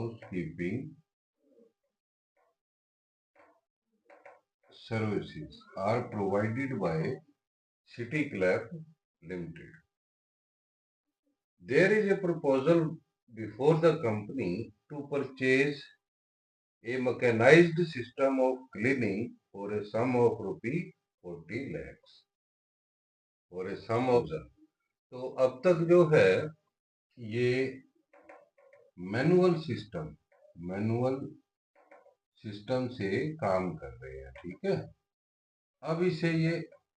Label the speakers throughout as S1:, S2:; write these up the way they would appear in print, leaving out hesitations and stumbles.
S1: housekeeping services are provided by City Club Limited. There is a proposal before the company to purchase a mechanized system of cleaning for a sum of rupee 40 lakhs for a sum of। तो अब तक जो है ये manual system से काम कर रहे हैं, ठीक है। अब इसे ये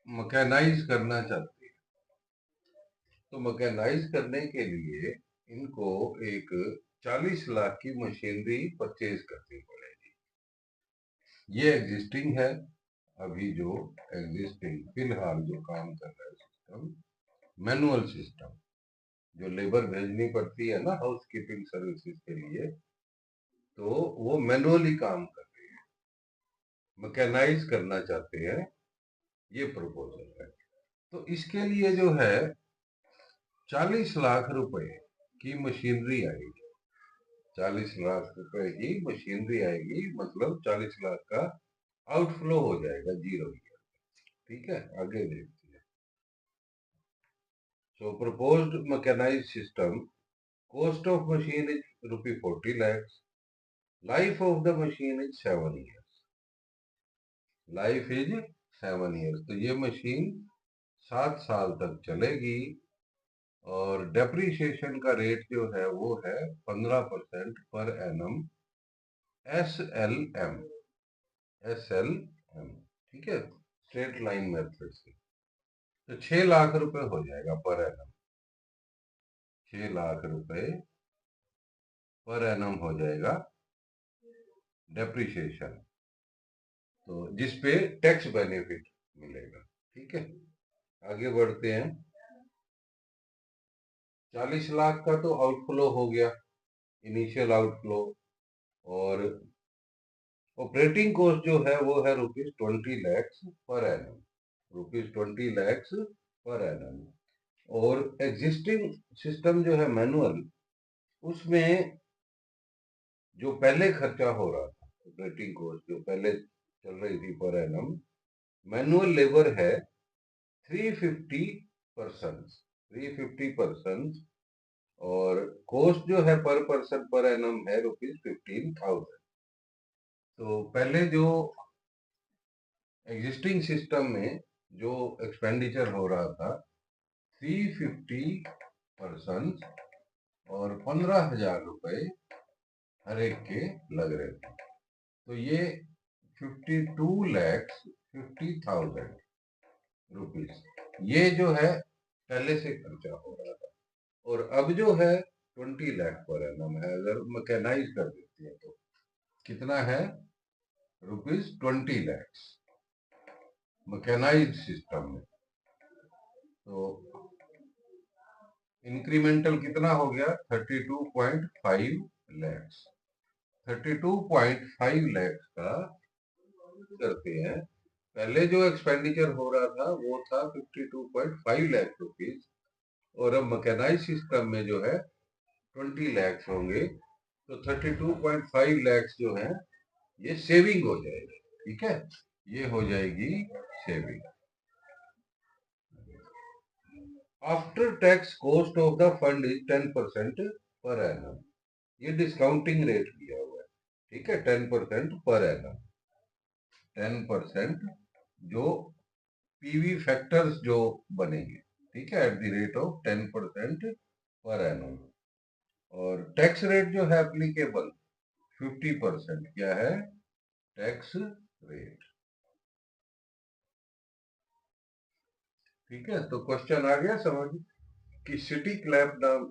S1: मैकेनाइज करना चाहते हैं, तो मैकेनाइज करने के लिए इनको एक 40 लाख की मशीनरी परचेज करनी पड़ेगी। ये एग्जिस्टिंग है, अभी जो एग्जिस्टिंग फिलहाल जो काम कर रहा है सिस्टम, मैनुअल सिस्टम, जो लेबर भेजनी पड़ती है ना हाउस कीपिंग सर्विसेज के लिए, तो वो मैनुअली काम कर रही है, मैकेनाइज करना चाहते हैं, ये प्रपोजल है। तो इसके लिए जो है 40 लाख रुपए की मशीनरी आएगी, 40 लाख रुपए की मशीनरी आएगी, मतलब 40 लाख का आउटफ्लो हो जाएगा, जीरो। ठीक है, आगे देखते हैं। So proposed mechanized system, cost of machine is rupee 40 lakhs. Life of the machine is 7 years. Life is 7 years. तो ये मशीन 7 साल तक चलेगी और डेप्रीशिएशन का रेट जो है वो है 15% पर एनम SLM, ठीक है, स्ट्रेट लाइन मेथड से। तो 6 लाख रुपए हो जाएगा पर एनम, 6 लाख रुपए पर एनम हो जाएगा डेप्रीशिएशन, तो जिसपे टैक्स बेनिफिट मिलेगा। ठीक है, आगे बढ़ते हैं। 40 लाख का तो आउटफ्लो हो गया, इनिशियल आउटफ्लो, और ऑपरेटिंग कॉस्ट जो है वो है ₹20 lakhs per annum, ₹20 lakhs per annum. और एग्जिस्टिंग सिस्टम जो है मैनुअल, उसमें जो पहले खर्चा हो रहा था, ऑपरेटिंग कॉस्ट जो पहले चल रही थी पर एनम, मैनुअल लेबर है 350%, और कॉस्ट जो है पर पर्सन पर एनम है ₹15,000। तो पहले जो एग्जिस्टिंग सिस्टम में जो एक्सपेंडिचर हो रहा था 350% और 15,000 रुपए हर एक के लग रहे थे, तो ये 52,50,000 रुपीज ये जो है पहले से खर्चा हो रहा था। और अब जो है 20 लाख पर एनम है, अगर मैकेनाइज कर देते हैं तो कितना है, ₹20 लाख मैकेनाइज सिस्टम में। तो इंक्रीमेंटल कितना हो गया, 32.5 लाख, 32.5 लाख का करते हैं। पहले जो एक्सपेंडिचर हो रहा था वो था 52.5 लाख रुपीज, और अब मैकेनाइज सिस्टम में जो है 20 लाख होंगे, तो 32.5 लाख जो है ये सेविंग हो जाएगी। ठीक है, ये हो जाएगी saving. After tax cost of the fund is 10% per annum, ये डिस्काउंटिंग रेट दिया हुआ है, ठीक है, 10% पर एनम, 10% जो पीवी फैक्टर्स जो बनेंगे, ठीक है, at the rate of 10% per annum. और टैक्स रेट जो है एप्लीकेबल 50%, क्या है, टैक्स रेट। ठीक है, तो क्वेश्चन आ गया समझ कि सिटी क्लैब नाम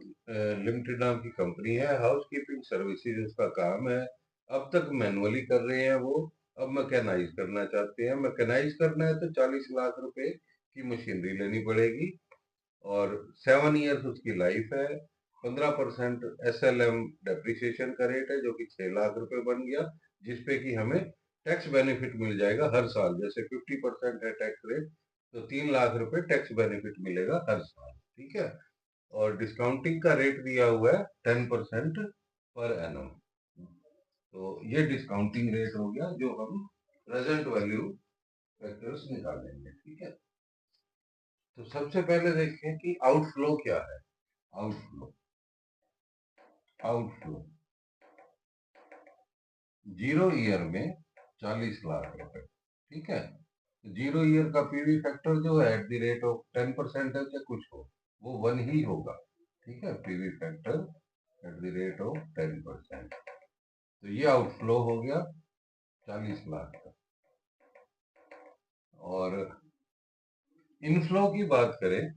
S1: लिमिटेड नाम की कंपनी है, हाउस कीपिंग सर्विसेज उसका काम है। अब तक मैनुअली कर रहे हैं वो, अब मैकेनाइज करना चाहते हैं। मैकेनाइज करना है तो 40 लाख रुपए की मशीनरी लेनी पड़ेगी, और 7 ईयर्स उसकी लाइफ है। 15% SLM डेप्रिसिएशन का रेट है, जो कि 6 लाख रुपए बन गया, जिसपे कि हमें टैक्स बेनिफिट मिल जाएगा हर साल। जैसे 50% है टैक्स रेट, तो 3 लाख रुपए टैक्स बेनिफिट मिलेगा हर साल। ठीक है, और डिस्काउंटिंग का रेट दिया हुआ है 10% पर एनम। तो ये डिस्काउंटिंग रेट हो गया जो हम प्रेजेंट वैल्यू फैक्टर्स निकालेंगे। ठीक है, तो सबसे पहले देखें कि आउटफ्लो क्या है। आउटफ्लो आउटफ्लो 0 ईयर में 40 लाख रुपए। ठीक है, 0 ईयर का पीवी फैक्टर जो है एट द रेट ऑफ 10% है, चाहे कुछ हो वो 1 ही होगा। ठीक है, PV factor at the rate of 10%। तो ये आउटफ्लो हो गया 40 लाख का। और इनफ्लो की बात करें,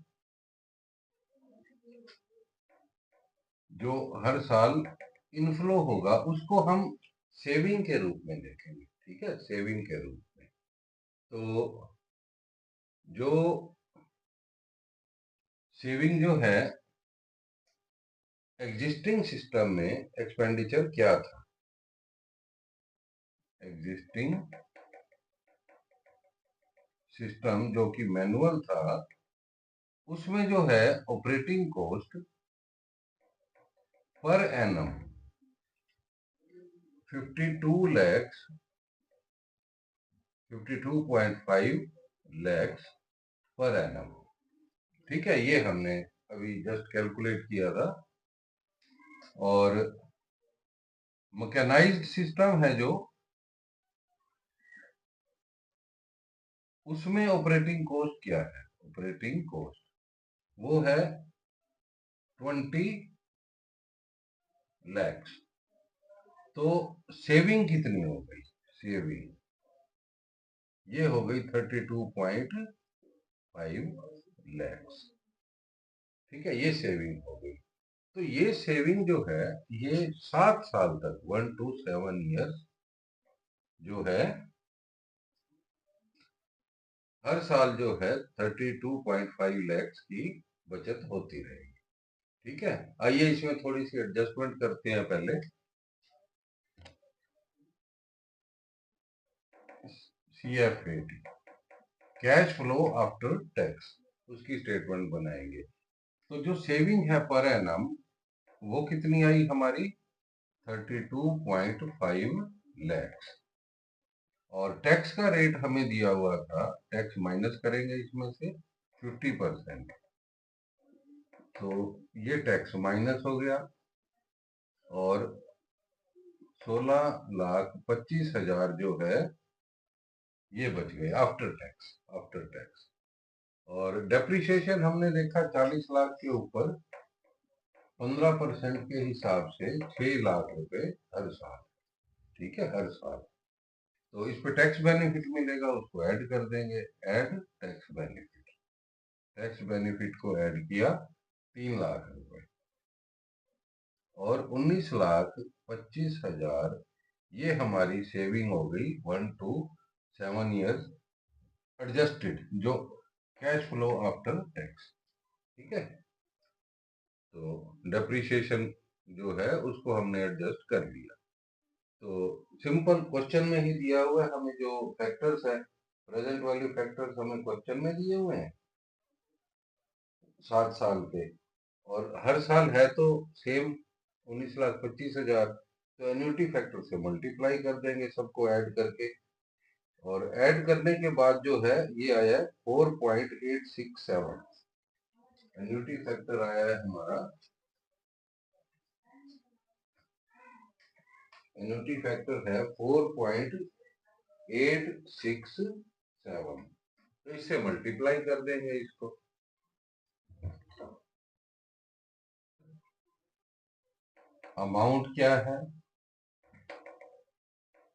S1: जो हर साल इनफ्लो होगा उसको हम सेविंग के रूप में देखेंगे। ठीक है, सेविंग के रूप में। तो जो सेविंग जो है एग्जिस्टिंग सिस्टम में एक्सपेंडिचर क्या था, एग्जिस्टिंग सिस्टम जो कि मैनुअल था, उसमें जो है operating cost per annum 52 lakhs 52.5 lakhs per annum. ठीक है, ये हमने अभी जस्ट कैलकुलेट किया था। और मैकेनाइज्ड सिस्टम है जो, उसमें ऑपरेटिंग कॉस्ट क्या है, ऑपरेटिंग कॉस्ट वो है 20 लैक्स। तो सेविंग कितनी हो गई, सेविंग ये हो गई 32.5 लैक्स। ठीक है, ये सेविंग हो गई। तो ये सेविंग जो है ये 7 साल तक 1 to 7 ईयर्स जो है हर साल जो है 32.5 लैक्स की बचत होती रहेगी। ठीक है, आइए इसमें थोड़ी सी एडजस्टमेंट करते हैं। पहले CFAT cash flow after tax, उसकी स्टेटमेंट बनाएंगे। तो जो सेविंग है पर एनम वो कितनी आई हमारी 32.5 लैक्स। और टैक्स का रेट हमें दिया हुआ था, टैक्स माइनस करेंगे इसमें से 50%। तो ये टैक्स माइनस हो गया और 16,25,000 जो है ये बच गए आफ्टर टैक्स, आफ्टर टैक्स। और डेप्रिसिएशन हमने देखा 40 लाख के ऊपर 15% के हिसाब से 6 लाख रुपए हर साल। ठीक है, हर साल। तो इस पे टैक्स बेनिफिट मिलेगा, उसको ऐड कर देंगे, add tax benefit. Tax benefit को ऐड किया 3 लाख रुपए और 19,25,000 ये हमारी सेविंग हो गई 1 to 7 ईयर्स एडजस्टेड, जो कैश फ्लो आफ्टर टैक्स। ठीक है, तो डेप्रिसिएशन जो है उसको हमने एडजस्ट कर लिया। तो सिंपल क्वेश्चन में ही दिया हुआ है हमें जो फैक्टर्स है, प्रेजेंट वैल्यू फैक्टर्स हमें क्वेश्चन में दिए हुए हैं 7 साल के। और हर साल है तो सेम 19,25,000। तो एन्युटी फैक्टर से मल्टीप्लाई कर देंगे सबको ऐड करके। और ऐड करने के बाद जो है ये आया 4.867। एन्युटी फैक्टर आया है हमारा, एन्युटी फैक्टर है 4.867। तो इससे मल्टीप्लाई कर देंगे इसको। अमाउंट क्या है,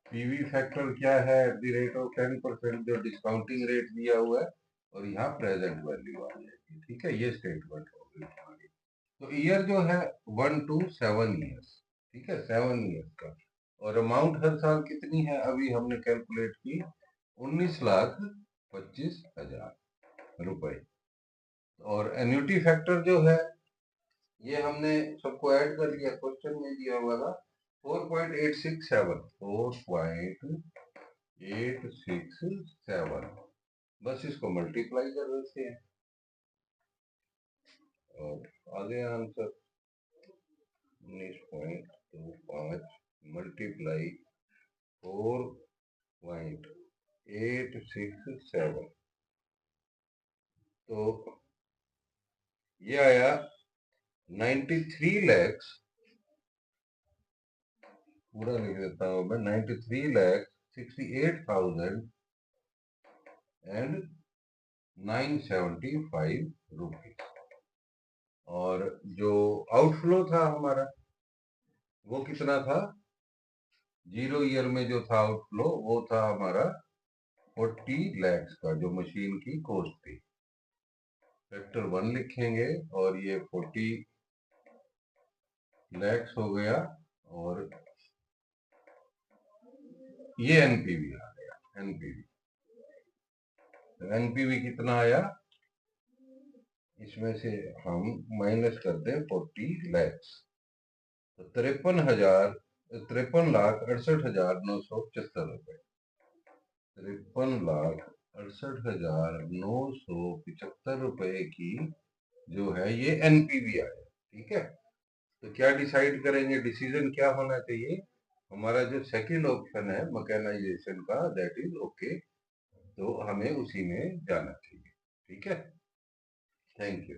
S1: पीवी फैक्टर क्या है एट द रेट ऑफ 10% जो डिस्काउंटिंग रेट दिया हुआ है, और यहाँ प्रेजेंट वैल्यू आ जाएगी। ठीक है, ये स्टेटमेंट हो गई हमारी। तो ईयर जो है 1 to 7 ईयर्स। ठीक है, 7 ईयर्स का। और अमाउंट हर साल कितनी है अभी हमने कैलकुलेट की 19,25,000 रुपए। और एन्युटी फैक्टर जो है ये हमने सबको ऐड कर लिया, क्वेश्चन में दिया हुआ था 4.867, 4.867। बस इसको मल्टीप्लाई कर देते हैं और आ गया आंसर 19.25 मल्टीप्लाई 4.867, तो ये आया 93 लैक्स, पूरा लिख देता हूं मैं, 93,68,975 रुपीज। और जो आउटफ्लो था हमारा वो कितना था, 0 ईयर में जो था आउटफ्लो वो था हमारा 40 लैक्स का, जो मशीन की कॉस्ट थी। फैक्टर 1 लिखेंगे और ये 40 लैक्स हो गया, और ये एनपीवी आ गया। एनपीवी कितना आया, इसमें से हम माइनस कर दें 40 लैक्स, तो 53,68,975 रुपए। 53,68,975 रुपए की जो है ये एनपीवी आया। ठीक है, तो क्या डिसाइड करेंगे, डिसीजन क्या होना चाहिए, हमारा जो सेकंड ऑप्शन है मैकेनाइजेशन का, दैट इज ओके, तो हमें उसी में जाना चाहिए। ठीक है, थैंक यू।